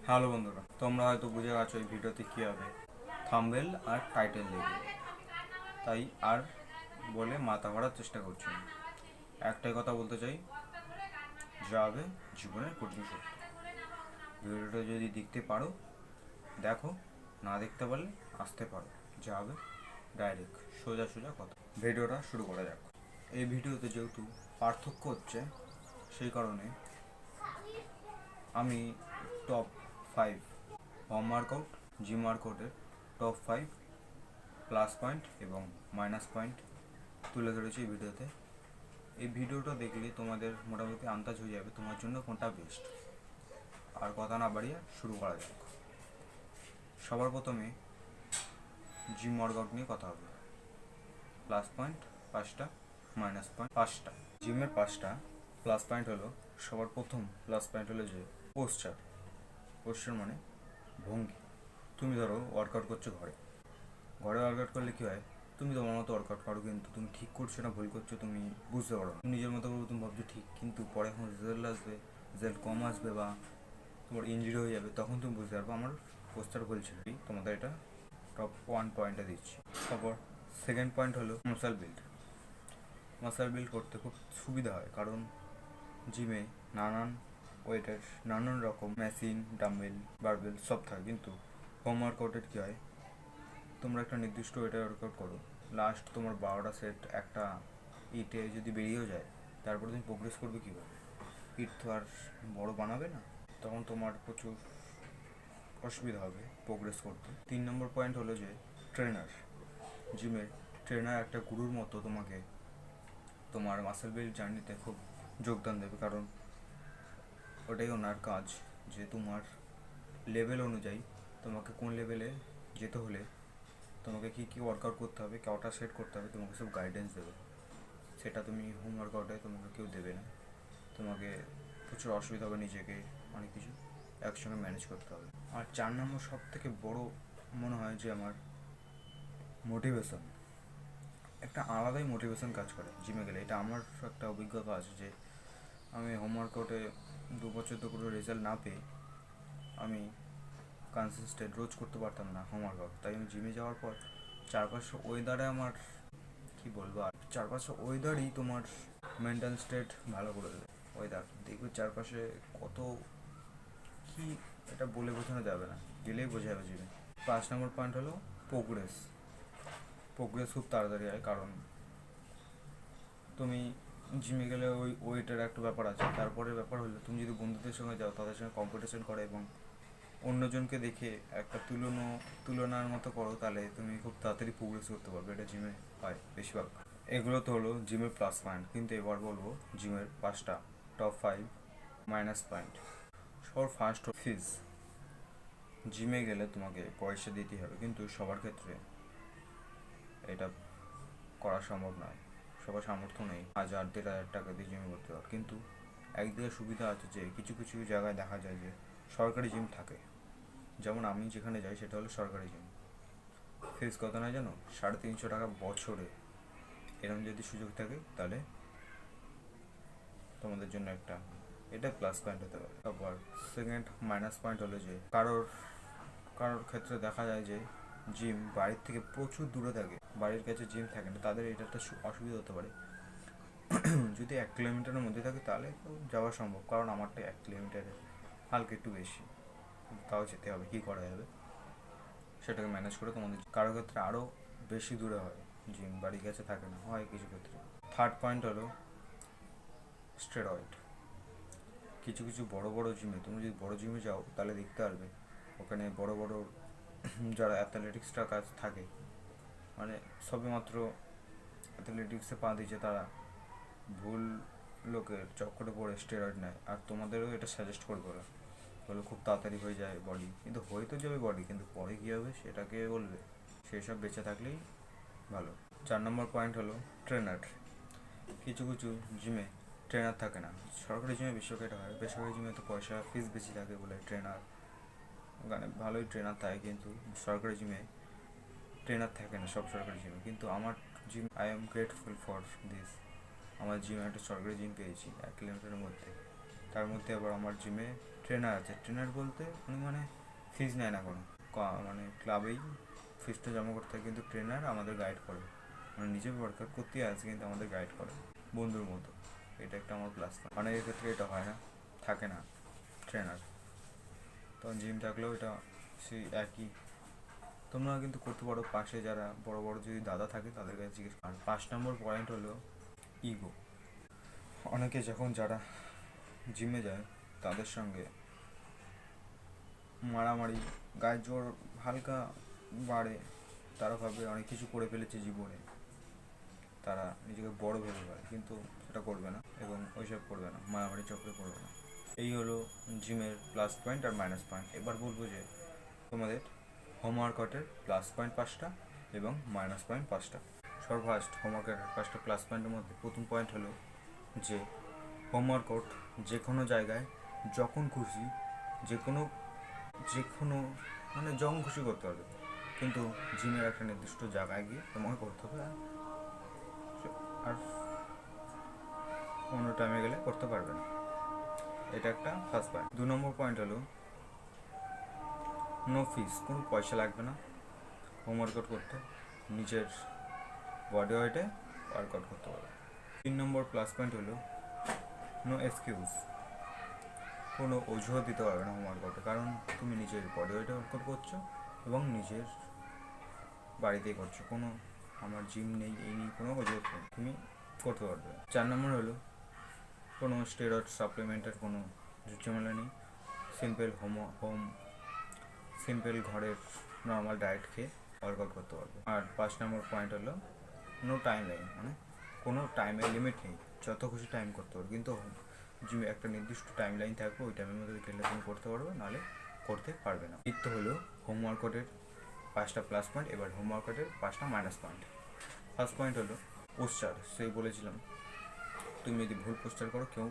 Hello বন্ধুরা, তোমরা হয়তো বুঝে গেছো এই ভিডিওতে কী হবে। থাম্বনেল আর টাইটেল দেখবে, তাই আর বলে মাথা ভরার চেষ্টা করছি না। একটাই কথা বলতে চাই, যা হবে জীবনের কঠিন সত্য। ভিডিওটা যদি দেখতে পারো দেখো, না দেখতে পারলে আসতে পারো। যা হবে ডাইরেক্ট সোজা সোজা কথা। ভিডিওটা শুরু করা যাক। এই ভিডিওতে যেহেতু পার্থক্য হচ্ছে, সেই কারণে আমি টপ 5 হোম ওয়ার্কআউট, জিম ওয়ার্কআউটের টপ 5 প্লাস পয়েন্ট এবং মাইনাস পয়েন্ট তুলে ধরেছি এই ভিডিওতে। এই ভিডিওটা দেখলে তোমাদের মোটামুটি আন্দাজ হয়ে যাবে তোমার জন্য কোনটা বেস্ট। আর কথা না বাড়িয়ে শুরু করা যাক। সবার প্রথমে জিম ওয়ার্কআউট নিয়ে কথা হবে। প্লাস পয়েন্ট 5টা, মাইনাস পয়েন্ট 5টা। জিমের 5টা প্লাস পয়েন্ট হলো, সবার প্রথম প্লাস পয়েন্ট হলো যে পোস্চার। পোস্চার মানে ভঙ্গি। তুমি ধরো ওয়ার্কআউট করছো ঘরে। ঘরে ওয়ার্কআউট করলে কী হয়, তুমি তোমার মতো ওয়ার্কআউট করো, কিন্তু তুমি ঠিক করছো না ভুল করছো তুমি বুঝতে পারো না। তুমি নিজের মতো করবো, তুমি ভাবছো ঠিক, কিন্তু পরে যখন রেজাল্ট আসবে, রেজাল্ট কম আসবে বা তোমার ইঞ্জুরি হয়ে যাবে, তখন তুমি বুঝতে পারবো আমার পোস্টার ভুল ছিল। তোমাদের এটা টপ 1 পয়েন্টে দিচ্ছি। তারপর সেকেন্ড পয়েন্ট হলো মাসল বিল্ড। মাসল বিল্ড করতে খুব সুবিধা হয়, কারণ জিমে নানান ওয়েটের নানান রকম মেশিন, ডাম্বেল, বারবেল সব থাকে। কিন্তু হোম ওয়ার্কআউটের কী হয়, তোমরা একটা নির্দিষ্ট ওয়েটে ওয়ার্কআউট করো, লাস্ট তোমার 12টা সেট একটা ইটে যদি বেরিয়েও যায়, তারপরে তুমি প্রোগ্রেস করবে কীভাবে? ইট তো আর বড় বানাবে না, তখন তোমার প্রচুর অসুবিধা হবে প্রোগ্রেস করতে। 3 নম্বর পয়েন্ট হলো যে ট্রেনার। জিমের ট্রেনার একটা গুরুর মতো তোমাকে তোমার মাসেল বিল্ড জার্নিতে খুব যোগদান দেবে, কারণ ওটাই ওনার কাজ যে তোমার লেভেল অনুযায়ী তোমাকে কোন লেভেলে যেতে হলে তোমাকে কী কী ওয়ার্কআউট করতে হবে, কটা সেট করতে হবে, তোমাকে সব গাইডেন্স দেবে। সেটা তুমি হোম ওয়ার্কআউটে তোমাকে কেউ দেবে না। তোমাকে প্রচুর অসুবিধা হবে, নিজেকে অনেক কিছু একসঙ্গে ম্যানেজ করতে হবে। আর 4 নম্বর সব থেকে বড় মনে হয় যে আমার মোটিভেশন। একটা আলাদাই মোটিভেশন কাজ করে জিমে গেলে। এটা আমার একটা অভিজ্ঞতা আছে যে আমি হোম ওয়ার্কআউটে 2 বছর তো কোনো রেজাল্ট না পেয়ে আমি কনসিস্টেন্ট রোজ করতে পারতাম না হোম ওয়ার্কআউট। তাই আমি জিমে যাওয়ার পর চারপাশে ওয়েদারে আমার কি বলবো, আর চারপাশে ওয়েদারই তোমার মেন্টাল স্টেট ভালো করে দেবে। ওয়েদার দেখবে চারপাশে কত কি, এটা বলে বোঝানো যাবে না, গেলেই বোঝা যাবে জিমে। 5 নম্বর পয়েন্ট হলো প্রোগ্রেস। প্রোগ্রেস খুব তাড়াতাড়ি হয়, কারণ তুমি জিমে গেলে ওই ওয়েটের একটা ব্যাপার আছে। তারপরে ব্যাপার হলো তুমি যদি বন্ধুদের সঙ্গে যাও, তাদের সঙ্গে কম্পিটিশন করে এবং অন্যজনকে দেখে একটা তুলনার মতো করো, তাহলে তুমি খুব তাড়াতাড়ি প্রোগ্রেস করতে পারবে। এটা জিমে হয় বেশিরভাগ। এগুলো তো হলো জিমের প্লাস পয়েন্ট, কিন্তু এবার বলবো জিমের 5টা টপ 5 মাইনাস পয়েন্ট। সবার ফার্স্ট ফিজ। জিমে গেলে তোমাকে পয়সা দিতেই হবে, কিন্তু সবার ক্ষেত্রে এটা করা সম্ভব নয়। সবার সামর্থ্য নেই 1000-1500 টাকা দিয়ে জিমে ভর্তি হওয়ার। কিন্তু একদিকে সুবিধা আছে যে কিছু কিছু জায়গায় দেখা যায় যে সরকারি জিম থাকে। যেমন আমি যেখানে যাই সেটা হলো সরকারি জিম। ফিজ কত নয় জানো? 350 টাকা বছরে। এরকম যদি সুযোগ থাকে তাহলে তোমাদের জন্য একটা এটা প্লাস পয়েন্ট হতে পারে। তারপর সেকেন্ড মাইনাস পয়েন্ট হলো যে কারোর কারোর ক্ষেত্রে দেখা যায় যে জিম বাড়ির থেকে প্রচুর দূরে থাকে, বাড়ির কাছে জিম থাকে না, তাদের এটা একটা অসুবিধা হতে পারে। যদি 1 কিলোমিটারের মধ্যে থাকে তাহলে তো যাওয়া সম্ভব, কারণ আমারটা 1 কিলোমিটারের হালকা একটু বেশি, তাও যেতে হবে, কী করা যাবে সেটাকে ম্যানেজ করে। তোমাদের কারোর ক্ষেত্রে আরও বেশি দূরে হয়, জিম বাড়ির কাছে থাকে না, হয় কিছু ক্ষেত্রে। থার্ড পয়েন্ট হলো স্টেরয়েড। কিছু কিছু বড় বড় জিমে, তুমি যদি বড় জিমে যাও তাহলে দেখতে পারবে ওখানে বড় বড় যারা অ্যাথলেটিক্সটার কাজ থাকে, মানে সবে মাত্র অ্যাথলেটিক্সে পা দিয়েছে, তারা ভুল লোকের চক্করে পড়ে স্টেরয়েড নেয়। আর তোমাদেরও এটা সাজেস্ট করবে ওরা, বলে খুব তাড়াতাড়ি হয়ে যায় বডি, কিন্তু হয়ে তো যাবে বডি, কিন্তু পরে কী হবে সেটাকে বলবে। সেই সব বেঁচে থাকলেই ভালো। 4 নম্বর পয়েন্ট হলো ট্রেনার। কিছু কিছু জিমে ট্রেনার থাকে না। সরকারি জিমে বেশিরভাগ এটা হয়, বেসরকারি জিমে তো পয়সা ফিস বেশি থাকে বলে ট্রেনার, ওখানে ভালোই ট্রেনার থাকে, কিন্তু সরকারি জিমে ট্রেনার থাকে না সব সরকারি জিমে। কিন্তু আমার gym, I am grateful for this. আমার জিমে একটা সরকারি জিম পেয়েছি 1 কিলোমিটারের মধ্যে, তার মধ্যে আবার আমার জিমে ট্রেনার আছে, ট্রেনার বলতে উনি মানে ফিজ নেয় না কোনো, মানে ক্লাবেই ফিজটা জমা করতে হয়, কিন্তু ট্রেনার আমাদের গাইড করে, মানে নিজে ওয়ার্কআউট করতেই আছে কিন্তু আমাদের গাইড করে বন্ধুর মতো। এটা একটা আমার প্লাস পয়েন্ট। অনেকের ক্ষেত্রে এটা হয় না, থাকে না ট্রেনার, তখন জিম থাকলেও এটা সেই একই। তোমরা কিন্তু করতে পারো, পাশে যারা বড় বড় যদি দাদা থাকে তাদের কাছে জিজ্ঞেস। আর 5 নম্বর পয়েন্ট হলো ইগো। অনেকে যখন যারা জিমে যায় তাদের সঙ্গে মারামারি, গায়ের জোর হালকা বাড়ে, তারা ভাবে অনেক কিছু করে ফেলেছে জীবনে, তারা নিজেকে বড় ভেবে পারে, কিন্তু সেটা করবে না এবং ওইসব করবে না, মারামারি চক্রে পড়বে না। এই হলো জিমের প্লাস পয়েন্ট আর মাইনাস পয়েন্ট। এবার বলবো যে তোমাদের হোমওয়ার্কআউটের প্লাস পয়েন্ট 5টা এবং মাইনাস পয়েন্ট 5টা। সর্বফার্স্ট হোমওয়ার্কআউটের 5টা প্লাস পয়েন্টের মধ্যে প্রথম পয়েন্ট হলো যে হোমওয়ার্কআউট যে কোনো জায়গায় যখন খুশি, যে কোনো মানে যখন খুশি করতে হবে, কিন্তু জিমের একটা নির্দিষ্ট জায়গায় গিয়ে তোমাকে করতে হবে, আর অন্য টাইমে গেলে করতে পারবে না। এটা একটা ফার্স্ট পয়েন্ট। 2 নম্বর পয়েন্ট হলো নো ফিস, কোনো পয়সা লাগবে না হোমওয়ার্কআউট করতে, নিজের বডি ওয়েটে ওয়ার্কআউট করতে পারবে। 3 নম্বর প্লাস পয়েন্ট হলো নো এক্সকিউজ, কোনো অজুহাত দিতে পারবে না হোমওয়ার্কআউটে, কারণ তুমি নিজের বডি ওয়েটে ওয়ার্কআউট করছো এবং নিজের বাড়িতেই করছো, কোনো আমার জিম নেই এই নেই কোনো অজুহাত নেই, তুমি করতে পারবে। 4 নম্বর হলো কোনো স্টেরয়েড সাপ্লিমেন্টের কোনো ঝামেলা নেই, সিম্পল ঘরের নর্মাল ডায়েট খেয়ে ওয়ার্কআউট করতে পারবে। আর 5 নম্বর পয়েন্ট হলো নো টাইম লাইন, মানে কোনো টাইমের লিমিট নেই, যত খুশি টাইম করতে পারবে, কিন্তু জিমে একটা নির্দিষ্ট টাইম লাইন থাকবে, ওই টাইমের মধ্যে গেলে তুমি করতে পারবে, নাহলে করতে পারবে না। এই তো হলো হোমওয়ার্কআউটের 5টা প্লাস পয়েন্ট। এবার হোমওয়ার্কআউটের 5টা মাইনাস পয়েন্ট। ফার্স্ট পয়েন্ট হলো পোস্টার। সেই বলেছিলাম তুমি যদি ভুল পোস্টার করো কেউ